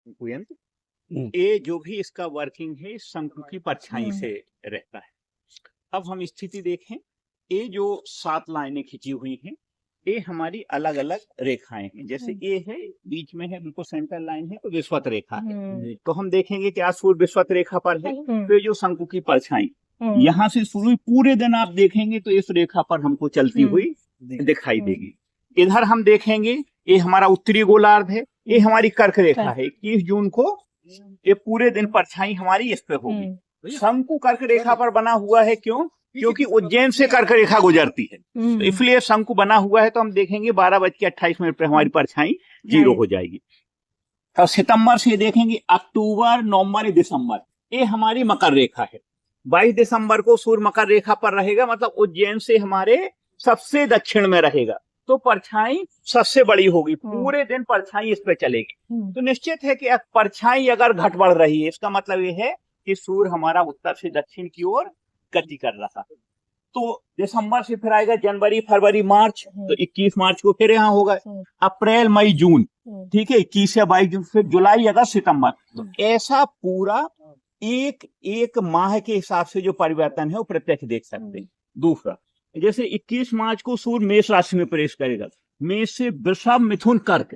गोयंत, हम्म, ये जो भी इसका वर्किंग है इस शंकु की परछाई से रहता है। अब हम स्थिति देखें, ये जो 7 लाइनें खिंची हुई हैं, ये हमारी अलग अलग रेखाएं हैं। जैसे ये है, बीच में है, बिल्कुल सेंटर लाइन है, तो विश्वत रेखा है। तो हम देखेंगे कि आज सूर्य विश्वत रेखा पर है, तो ये जो शंकु की परछाई यहाँ से शुरू हुई, पूरे दिन आप देखेंगे तो इस रेखा पर हमको चलती हुई दिखाई देगी। इधर हम देखेंगे, ये हमारा उत्तरी गोलार्ध है, ये हमारी कर्क रेखा है। 21 जून को ये पूरे दिन परछाई हमारी इस पे होगी। शंकु कर्क रेखा पर बना हुआ है, क्यों? क्योंकि उज्जैन से कर्क रेखा गुजरती है, तो इसलिए शंकु बना हुआ है। तो हम देखेंगे 12:28 पे हमारी परछाई 0 हो जाएगी। और सितंबर से देखेंगे, अक्टूबर, नवंबर, दिसंबर, ये हमारी मकर रेखा है। 22 दिसंबर को सूर्य मकर रेखा पर रहेगा, मतलब उज्जैन से हमारे सबसे दक्षिण में रहेगा, तो परछाई सबसे बड़ी होगी। पूरे दिन परछाई इस पे चलेगी। तो निश्चित है कि परछाई अगर घट बढ़ रही है, इसका मतलब ये है कि सूर्य हमारा उत्तर से दक्षिण की ओर गति कर रहा है। तो दिसंबर से फिर आएगा जनवरी, फरवरी, मार्च, तो 21 मार्च को फिर यहाँ होगा। अप्रैल, मई, जून, ठीक है, 21 या 22 जून, फिर जुलाई, अगस्त, सितंबर। तो ऐसा पूरा एक एक माह के हिसाब से जो परिवर्तन है वो प्रत्यक्ष देख सकते हैं। दूसरा, जैसे 21 मार्च को सूर्य मेष राशि में प्रवेश करेगा, मेष से वृषभ, मिथुन, कर्क,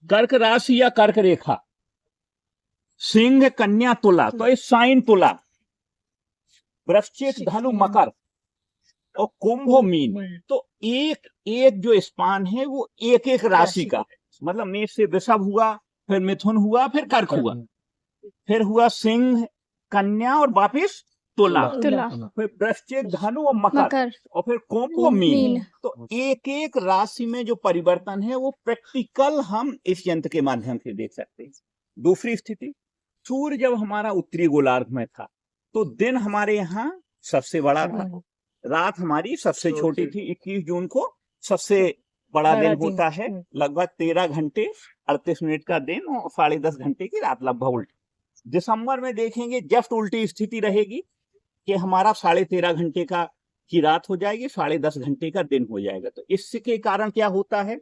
कर्क राशि या कर्क रेखा, सिंह, कन्या, तुला, तो ये साइन तुला, वृश्चिक, धनु, मकर और कुंभ, मीन। तो एक एक जो स्पान है वो एक एक राशि का है। मतलब मेष से वृषभ हुआ, फिर मिथुन हुआ, फिर कर्क हुआ, फिर हुआ सिंह, कन्या और वापिस तुला, फिर वृश्चिक, धनु और मकर, और फिर कुंभ और मीन। तो एक एक राशि में जो परिवर्तन है वो प्रैक्टिकल हम इस यंत्र के माध्यम से देख सकते हैं। दूसरी स्थिति, सूर्य जब हमारा उत्तरी गोलार्ध में था तो दिन हमारे यहाँ सबसे बड़ा था, रात हमारी सबसे छोटी थी। 21 जून को सबसे बड़ा दिन होता है, लगभग 13 घंटे 38 मिनट का दिन और 10.5 घंटे की रात, लगभग उल्टी। दिसंबर में देखेंगे जस्ट उल्टी स्थिति रहेगी कि हमारा 13.5 घंटे का की रात हो जाएगी, 10.5 घंटे का दिन हो जाएगा। तो इसके कारण क्या होता है,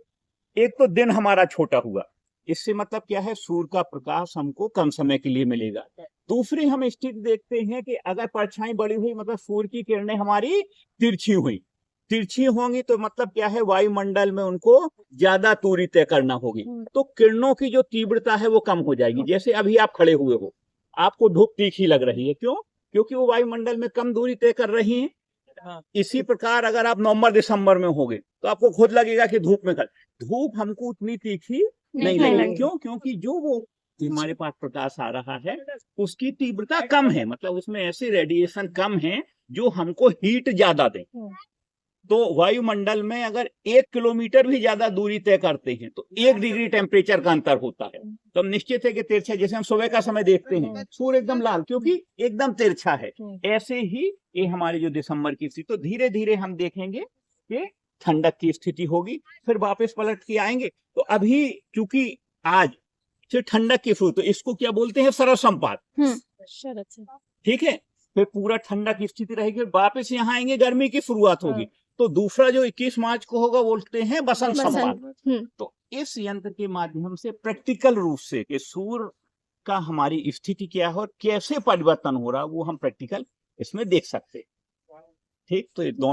एक तो दिन हमारा छोटा हुआ, इससे मतलब क्या है, सूर्य का प्रकाश हमको कम समय के लिए मिलेगा। दूसरी हम स्थिति देखते हैं कि अगर परछाई बड़ी हुई, मतलब सूर्य की किरणें हमारी तिरछी हुई, तिरछी होंगी, तो मतलब क्या है, वायुमंडल में उनको ज्यादा दूरी तय करना होगी, तो किरणों की जो तीव्रता है वो कम हो जाएगी। जैसे अभी आप खड़े हुए हो, आपको धूप तीखी लग रही है, क्यों? क्योंकि वो वायुमंडल में कम दूरी तय कर रही है। इसी प्रकार अगर आप नवंबर दिसंबर में होगे तो आपको खुद लगेगा कि धूप में धूप हमको उतनी तीखी नहीं लगेगी। क्यों? क्योंकि जो वो हमारे पास प्रकाश आ रहा है उसकी तीव्रता कम है, मतलब उसमें ऐसे रेडिएशन कम है जो हमको हीट ज्यादा दे। तो वायुमंडल में अगर 1 किलोमीटर भी ज्यादा दूरी तय करते हैं तो 1 डिग्री टेम्परेचर का अंतर होता है। तो हम निश्चित है कि तिरछा, जैसे हम सुबह का समय देखते हैं सूर्य एकदम लाल, क्योंकि एकदम तिरछा है, ऐसे ही ये हमारी जो दिसंबर की स्थिति, तो धीरे धीरे हम देखेंगे कि ठंडक की स्थिति होगी, फिर वापस पलट के आएंगे। तो अभी चूंकि आज से ठंडक की शुरू, तो इसको क्या बोलते हैं, शरद संपात, ठीक है। फिर पूरा ठंडक की स्थिति रहेगी, वापस यहाँ आएंगे, गर्मी की शुरुआत होगी। तो दूसरा जो 21 मार्च को होगा बोलते हैं बसंत संपात। तो इस यंत्र के माध्यम से प्रैक्टिकल रूप से कि सूर्य का हमारी स्थिति क्या है और कैसे परिवर्तन हो रहा है वो हम प्रैक्टिकल इसमें देख सकते हैं। ठीक, तो ये दोनों